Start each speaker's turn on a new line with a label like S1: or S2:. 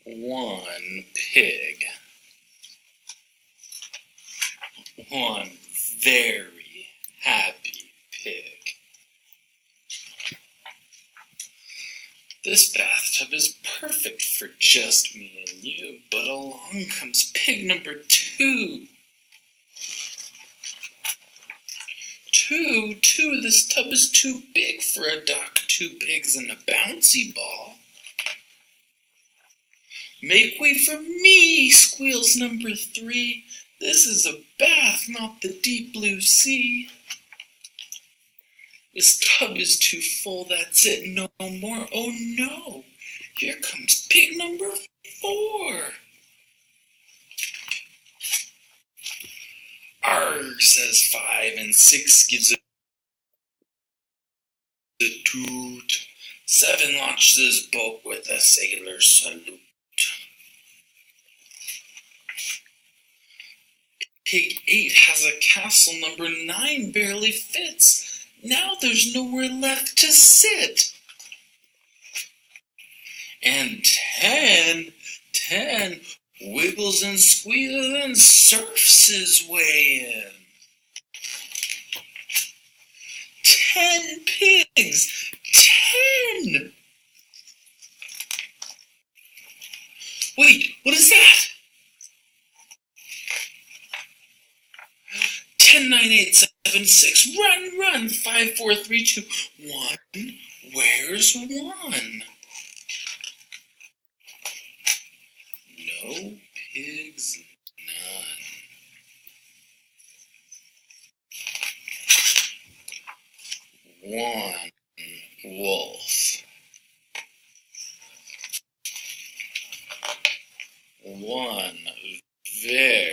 S1: One pig. One very happy pig. This bathtub is perfect for just me and you, but along comes pig number 2. Two, this tub is too big for a duck, 2 pigs and a bouncy ball. Make way for me, squeals number 3. This is a bath, not the deep blue sea. This tub is too full, that's it, no more. Oh no, here comes pig number 4. Arrgh, says 5, and 6 gives a toot. 7 launches his boat with a sailor salute. Pig 8 has a castle, number 9 barely fits. Now there's nowhere left to sit. And 10 wiggles and squeals and surfs his way in. 10 pigs! 10! Wait, what is that? 10, 9, 8, 7, 6. Run! 5, 4, 3, 2, 1. Where's 1? No pigs, none. One wolf. One very